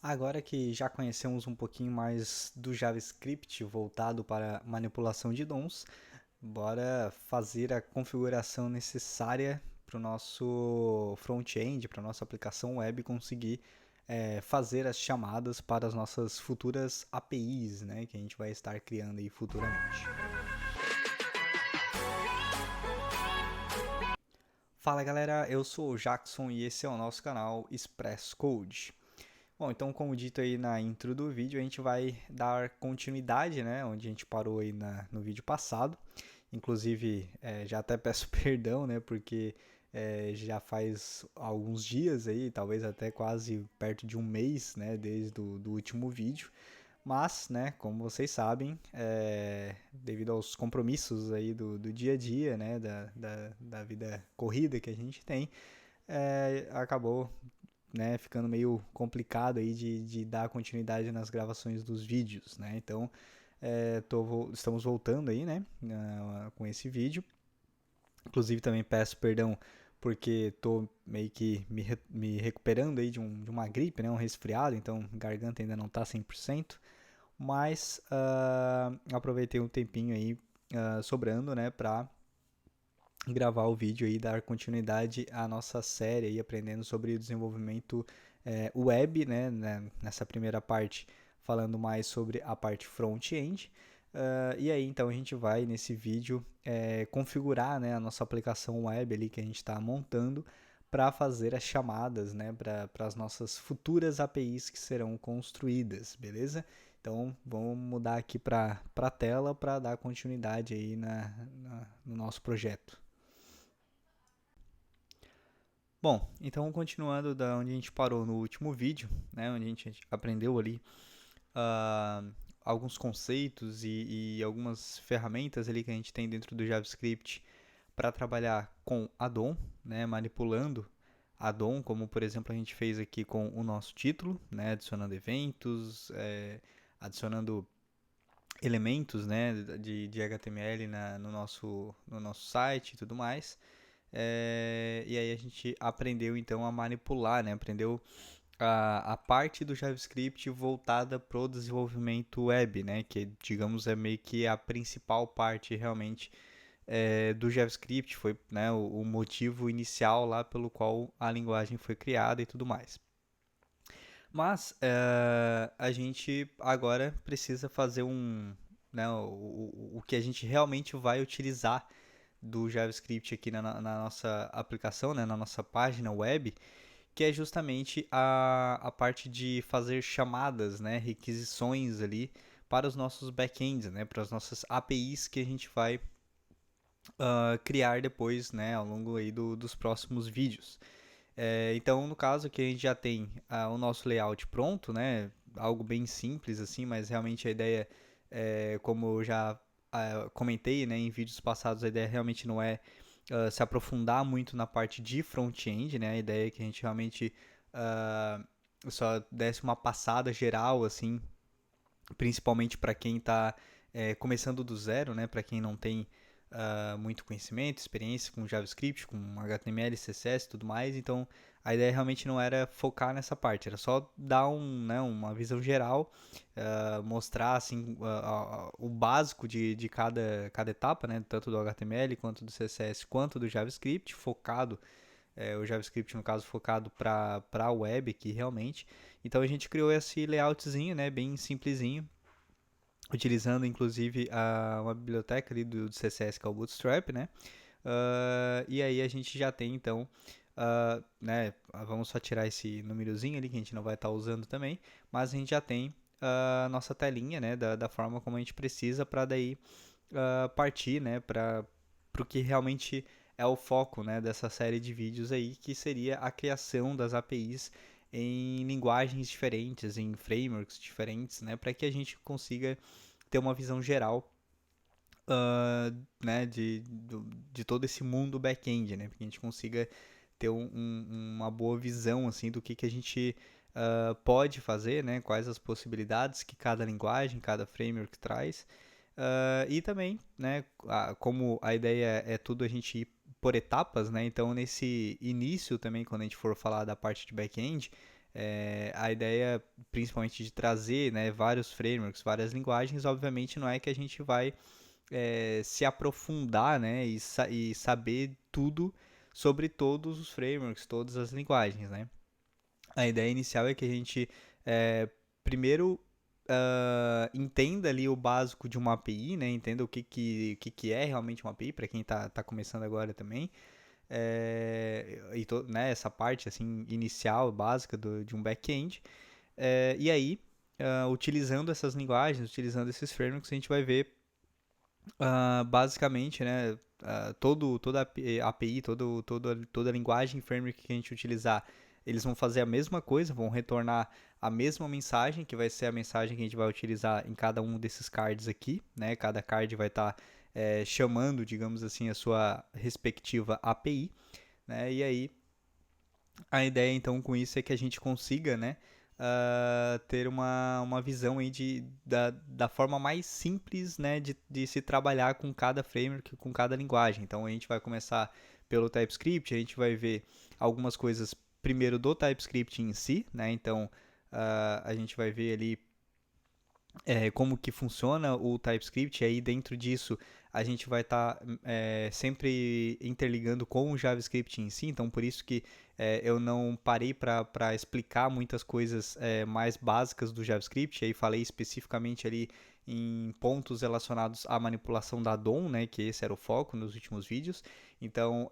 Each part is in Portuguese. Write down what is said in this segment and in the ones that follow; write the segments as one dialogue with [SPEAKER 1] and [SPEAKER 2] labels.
[SPEAKER 1] Agora que já conhecemos um pouquinho mais do JavaScript voltado para manipulação de DOMs, bora fazer a configuração necessária para o nosso front-end, para a nossa aplicação web conseguir fazer as chamadas para as nossas futuras APIs, né, que a gente vai estar criando aí futuramente. Fala galera, eu sou o Jackson e esse é o nosso canal Express Code. Bom, então como dito aí na intro do vídeo, a gente vai dar continuidade, né, onde a gente parou aí no vídeo passado. Inclusive, já até peço perdão, né, porque já faz alguns dias aí, talvez até quase perto de um mês, né, desde o do último vídeo. Mas, né, como vocês sabem, devido aos compromissos aí do dia a dia, né, da vida corrida que a gente tem, acabou, né, ficando meio complicado aí de dar continuidade nas gravações dos vídeos, né? Então, estamos voltando aí, né, com esse vídeo. Inclusive também peço perdão porque tô meio que me recuperando aí de uma gripe, né, um resfriado, então a garganta ainda não tá 100%, mas aproveitei um tempinho aí sobrando, né, para gravar o vídeo e dar continuidade à nossa série aí, aprendendo sobre o desenvolvimento web, né, nessa primeira parte falando mais sobre a parte front-end. E aí então a gente vai nesse vídeo configurar, né, a nossa aplicação web ali que a gente está montando para fazer as chamadas, né, para as nossas futuras APIs que serão construídas, beleza? Então vamos mudar aqui para a tela para dar continuidade aí no nosso projeto. Bom, então continuando da onde a gente parou no último vídeo, né, onde a gente aprendeu ali uh, alguns conceitos e algumas ferramentas ali que a gente tem dentro do JavaScript para trabalhar com addon, né, manipulando addon, como por exemplo a gente fez aqui com o nosso título, né, adicionando eventos, adicionando elementos, né, de HTML no nosso site e tudo mais. E aí a gente aprendeu então a manipular, né? Aprendeu a parte do JavaScript voltada para o desenvolvimento web, né? Que digamos é meio que a principal parte realmente do JavaScript, foi, né, o motivo inicial lá pelo qual a linguagem foi criada e tudo mais. Mas a gente agora precisa fazer né, o que a gente realmente vai utilizar do JavaScript aqui na nossa aplicação, né, na nossa página web, que é justamente a parte de fazer chamadas, né, requisições ali para os nossos backends, né, para as nossas APIs que a gente vai criar depois, né, ao longo aí dos próximos vídeos. Então, no caso aqui a gente já tem o nosso layout pronto, né, algo bem simples assim, mas realmente a ideia, como eu já comentei, né, em vídeos passados, a ideia realmente não é se aprofundar muito na parte de front-end, né, a ideia é que a gente realmente só desse uma passada geral, assim, principalmente para quem está começando do zero, né, para quem não tem muito conhecimento, experiência com JavaScript, com HTML, CSS e tudo mais. Então, a ideia realmente não era focar nessa parte, era só dar né, uma visão geral, mostrar assim, o básico de cada etapa, né, tanto do HTML, quanto do CSS, quanto do JavaScript, focado o JavaScript, no caso, focado para a web aqui, realmente. Então, a gente criou esse layoutzinho, né, bem simplesinho, utilizando inclusive uma biblioteca ali do CSS que é o Bootstrap, né? E aí a gente já tem então, né? Vamos só tirar esse númerozinho ali que a gente não vai estar usando também, mas a gente já tem a nossa telinha, né? Da forma como a gente precisa para daí partir, né? Para o que realmente é o foco, né, dessa série de vídeos aí, que seria a criação das APIs em linguagens diferentes, em frameworks diferentes, né, para que a gente consiga ter uma visão geral, né, de todo esse mundo back-end, né, para que a gente consiga ter uma boa visão assim do que a gente pode fazer, né, quais as possibilidades que cada linguagem, cada framework traz. E também, né, como a ideia é tudo a gente ir por etapas, né, então nesse início também, quando a gente for falar da parte de back-end, A ideia, principalmente de trazer, né, vários frameworks, várias linguagens, obviamente não é que a gente vai se aprofundar, né, e saber tudo sobre todos os frameworks, todas as linguagens, né? A ideia inicial é que a gente primeiro entenda ali o básico de uma API, né? Entenda o que é realmente uma API para quem tá começando agora também. Né, essa parte assim inicial, básica de um back-end. E aí, utilizando essas linguagens, utilizando esses frameworks, a gente vai ver basicamente, né, toda a API, toda a linguagem framework que a gente utilizar, eles vão fazer a mesma coisa, vão retornar a mesma mensagem, que vai ser a mensagem que a gente vai utilizar em cada um desses cards aqui, né? Cada card vai estar chamando, digamos assim, a sua respectiva API, né? E aí, a ideia então com isso é que a gente consiga, né, ter uma visão aí da forma mais simples, né, de se trabalhar com cada framework, com cada linguagem. Então a gente vai começar pelo TypeScript, a gente vai ver algumas coisas primeiro do TypeScript em si, né? Então a gente vai ver ali como que funciona o TypeScript, e aí dentro disso a gente vai estar sempre interligando com o JavaScript em si, então por isso que eu não parei para explicar muitas coisas mais básicas do JavaScript, aí falei especificamente ali em pontos relacionados à manipulação da DOM, né, que esse era o foco nos últimos vídeos. Então,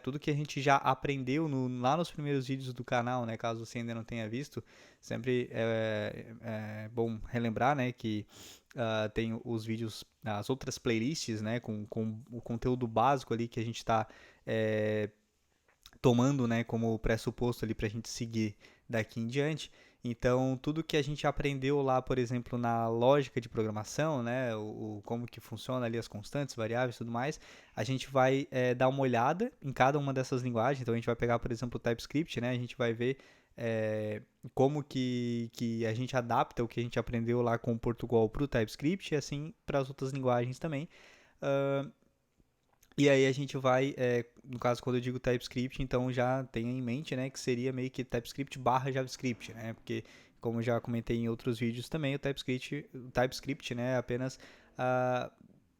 [SPEAKER 1] tudo que a gente já aprendeu lá nos primeiros vídeos do canal, né, caso você ainda não tenha visto, sempre é bom relembrar, né, que tem os vídeos, as outras playlists, né, com o conteúdo básico ali que a gente está tomando, né, como pressuposto ali para a gente seguir daqui em diante. Então, tudo que a gente aprendeu lá, por exemplo, na lógica de programação, né, como que funciona ali as constantes, variáveis e tudo mais, a gente vai dar uma olhada em cada uma dessas linguagens. Então, a gente vai pegar, por exemplo, o TypeScript, né, a gente vai ver como que a gente adapta o que a gente aprendeu lá com o Portugal para o TypeScript e assim para as outras linguagens também. E aí a gente vai, no caso, quando eu digo TypeScript, então já tenha em mente, né, que seria meio que TypeScript barra JavaScript, né, porque como já comentei em outros vídeos também, o TypeScript, né, é apenas,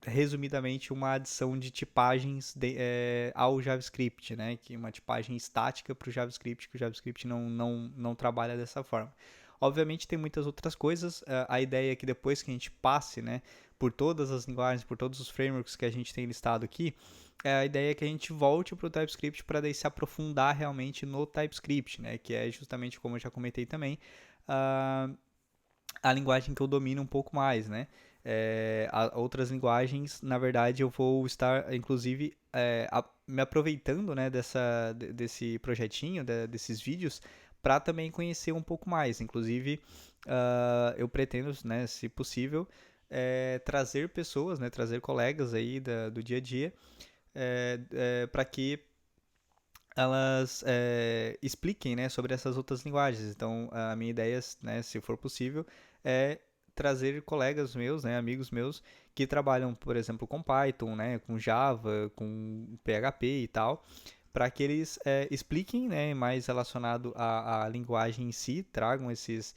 [SPEAKER 1] resumidamente, uma adição de tipagens ao JavaScript, né, que é uma tipagem estática para o JavaScript, que o JavaScript não trabalha dessa forma. Obviamente tem muitas outras coisas, a ideia é que depois que a gente passe, né, por todas as linguagens, por todos os frameworks que a gente tem listado aqui, a ideia é que a gente volte para o TypeScript para daí se aprofundar realmente no TypeScript, né? Que é justamente como eu já comentei também, a linguagem que eu domino um pouco mais, né? Outras linguagens, na verdade, eu vou estar, inclusive, me aproveitando, né, desse projetinho, desses vídeos, para também conhecer um pouco mais. Inclusive, eu pretendo, né, se possível, trazer pessoas, né, trazer colegas aí do dia a dia, para que elas expliquem, né, sobre essas outras linguagens. Então, a minha ideia, né, se for possível, é trazer colegas meus, né, amigos meus, que trabalham, por exemplo, com Python, né, com Java, com PHP e tal, para que eles expliquem, né, mais relacionado à linguagem em si, tragam esses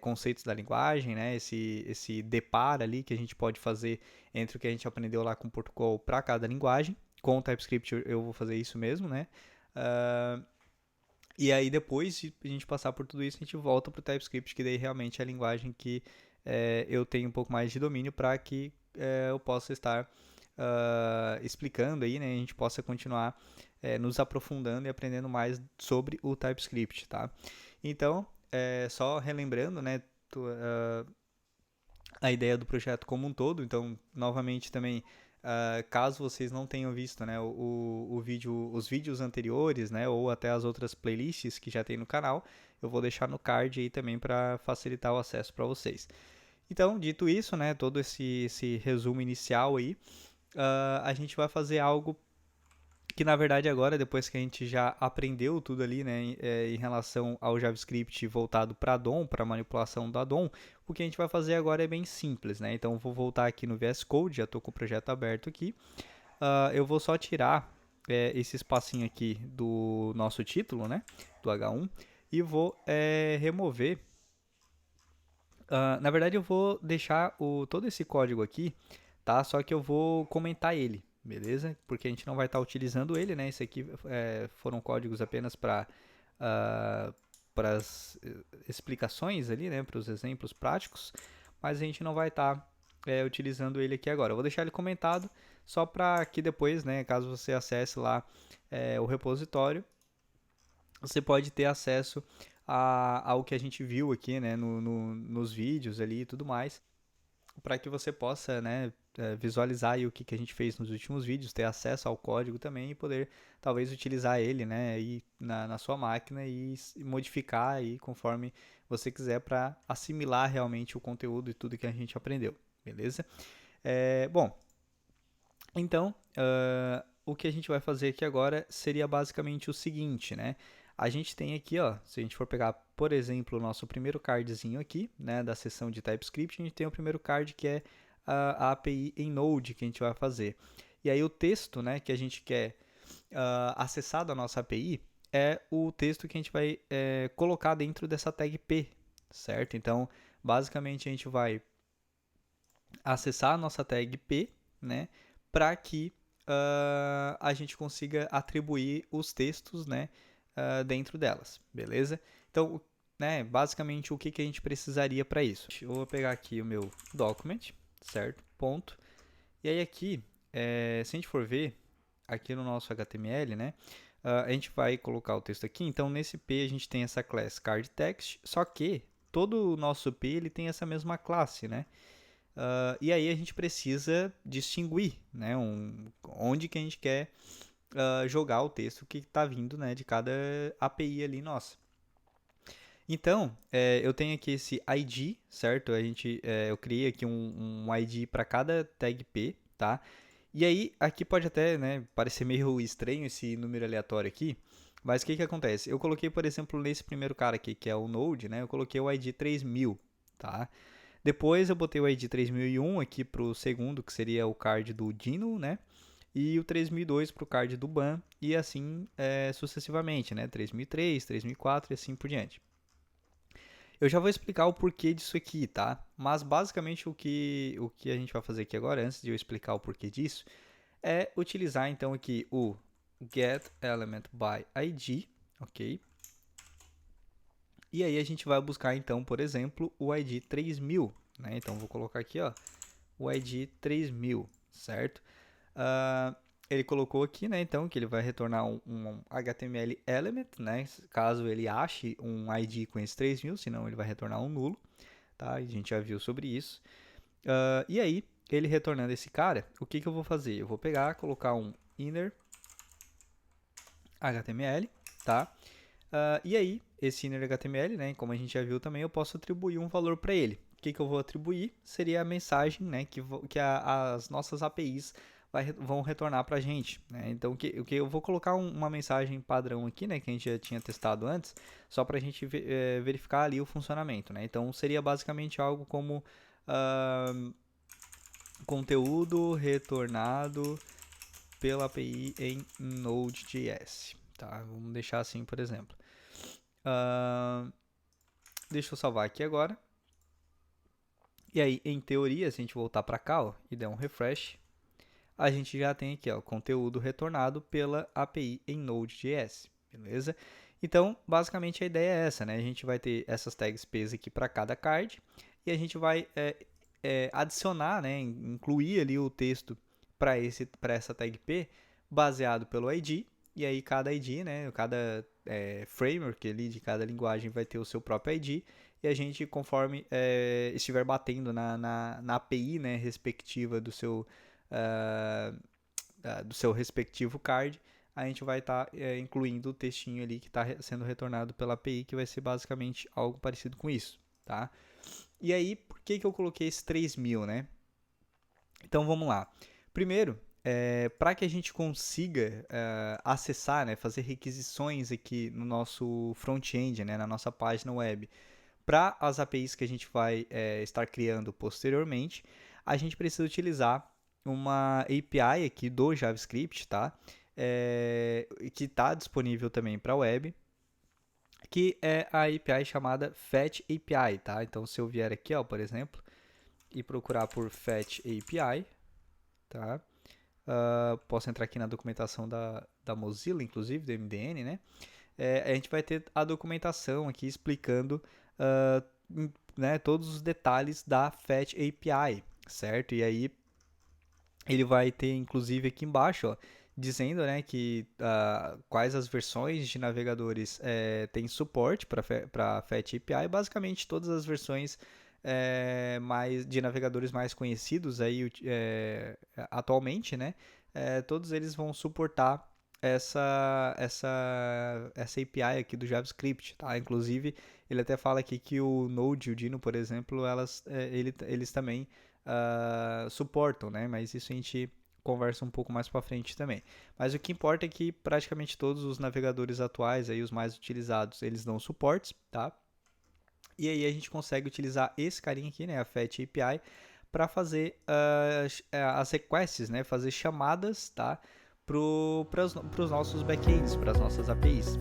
[SPEAKER 1] conceitos da linguagem, né, esse deparo ali que a gente pode fazer entre o que a gente aprendeu lá com Portugal para cada linguagem. Com o TypeScript eu vou fazer isso mesmo, né? Uh, e aí depois de a gente passar por tudo isso, a gente volta para o TypeScript, que daí realmente é a linguagem que eu tenho um pouco mais de domínio para que eu possa estar explicando aí, né? A gente possa continuar nos aprofundando e aprendendo mais sobre o TypeScript, tá? Então, só relembrando, né? A ideia do projeto como um todo. Então, novamente também, caso vocês não tenham visto, né, os vídeos anteriores, né, ou até as outras playlists que já tem no canal, eu vou deixar no card aí também para facilitar o acesso para vocês. Então, dito isso, né, todo esse resumo inicial aí, a gente vai fazer algo que na verdade agora, depois que a gente já aprendeu tudo ali, né, em relação ao JavaScript voltado para DOM, para manipulação da DOM, o que a gente vai fazer agora é bem simples, né? Então eu vou voltar aqui no VS Code, já estou com o projeto aberto aqui. Eu vou só tirar esse espacinho aqui do nosso título, né, do H1, e vou remover. Na verdade, eu vou deixar todo esse código aqui, tá? Só que eu vou comentar ele, beleza? Porque a gente não vai estar utilizando ele, né? Esse aqui foram códigos apenas para as explicações ali, né? Para os exemplos práticos, mas a gente não vai estar utilizando ele aqui agora. Eu vou deixar ele comentado só para que depois, né? Caso você acesse lá o repositório, você pode ter acesso ao que a gente viu aqui, né, nos vídeos ali e tudo mais, para que você possa, né, visualizar aí o que a gente fez nos últimos vídeos, ter acesso ao código também e poder talvez utilizar ele, né, aí na sua máquina e modificar aí conforme você quiser para assimilar realmente o conteúdo e tudo que a gente aprendeu, beleza? Bom, então, o que a gente vai fazer aqui agora seria basicamente o seguinte, né? A gente tem aqui, ó, se a gente for pegar, por exemplo, o nosso primeiro cardzinho aqui, né, da seção de TypeScript, a gente tem o primeiro card que é a API em Node que a gente vai fazer. E aí o texto, né, que a gente quer acessar da nossa API é o texto que a gente vai colocar dentro dessa tag P, certo? Então, basicamente a gente vai acessar a nossa tag P, né, para que a gente consiga atribuir os textos, né, dentro delas, beleza? Então, né, basicamente o que a gente precisaria para isso? Eu vou pegar aqui o meu document, certo? Ponto. E aí aqui, se a gente for ver aqui no nosso HTML, né, a gente vai colocar o texto aqui. Então, nesse P a gente tem essa class card text, só que todo o nosso P ele tem essa mesma classe, né? E aí a gente precisa distinguir, né, onde que a gente quer jogar o texto que está vindo, né, de cada API ali nossa. Então, eu tenho aqui esse ID, certo? Eu criei aqui um ID para cada tag P, tá? E aí, aqui pode até, né, parecer meio estranho esse número aleatório aqui, mas o que acontece? Eu coloquei, por exemplo, nesse primeiro cara aqui, que é o Node, né, eu coloquei o ID 3000, tá? Depois eu botei o ID 3001 aqui para o segundo, que seria o card do Dino, né? E o 3002 para o card do Ban, e assim sucessivamente, né? 3003, 3004 e assim por diante. Eu já vou explicar o porquê disso aqui, tá? Mas basicamente o que a gente vai fazer aqui agora, antes de eu explicar o porquê disso, é utilizar então aqui o getElementById, ok? E aí a gente vai buscar então, por exemplo, o ID 3000, né? Então vou colocar aqui, ó, o ID 3000, certo? Ele colocou aqui, né, então, que ele vai retornar um HTML element, né, caso ele ache um ID com esse 3000, senão ele vai retornar um nulo, tá? A gente já viu sobre isso. E aí, ele retornando esse cara, o que eu vou fazer? Eu vou pegar, colocar um inner HTML, tá? E aí, esse inner HTML, né, como a gente já viu também, eu posso atribuir um valor para ele. O que eu vou atribuir? Seria a mensagem, né, que as nossas APIs vão retornar para a gente, né? Então, o que eu vou colocar uma mensagem padrão aqui, né, que a gente já tinha testado antes, só para a gente verificar ali o funcionamento, né? Então, seria basicamente algo como conteúdo retornado pela API em Node.js, tá? Vamos deixar assim, por exemplo. Deixa eu salvar aqui agora. E aí, em teoria, se a gente voltar para cá, ó, e der um refresh, a gente já tem aqui, ó, conteúdo retornado pela API em Node.js, beleza? Então, basicamente a ideia é essa, né? A gente vai ter essas tags P aqui para cada card e a gente vai adicionar, né, incluir ali o texto para essa tag P baseado pelo ID. E aí cada ID, né, cada framework ali de cada linguagem vai ter o seu próprio ID. E a gente, conforme estiver batendo na API, né, respectiva do seu respectivo card, a gente vai estar incluindo o textinho ali que está sendo retornado pela API, que vai ser basicamente algo parecido com isso, tá? E aí, por que eu coloquei esse 3000, né? Então, vamos lá. Primeiro, para que a gente consiga acessar, né, fazer requisições aqui no nosso front-end, né, na nossa página web, para as APIs que a gente vai estar criando posteriormente, a gente precisa utilizar uma API aqui do JavaScript, tá? Que está disponível também para a web, que é a API chamada Fetch API, tá? Então, se eu vier aqui, ó, por exemplo, e procurar por Fetch API, tá? Posso entrar aqui na documentação da Mozilla, inclusive, do MDN, né? A gente vai ter a documentação aqui explicando né, todos os detalhes da Fetch API, certo? E aí ele vai ter, inclusive, aqui embaixo, ó, dizendo, né, que quais as versões de navegadores têm suporte para Fetch API. Basicamente, todas as versões de navegadores mais conhecidos aí, atualmente, né, todos eles vão suportar essa API aqui do JavaScript, tá? Inclusive, ele até fala aqui que o Node e o Dino, por exemplo, eles também suportam, né? Mas isso a gente conversa um pouco mais para frente também. Mas o que importa é que praticamente todos os navegadores atuais, aí, os mais utilizados, eles dão suportes, tá? E aí a gente consegue utilizar esse carinha aqui, né, a Fetch API, para fazer as requests, né, fazer chamadas, tá, para os nossos backends, para as nossas APIs.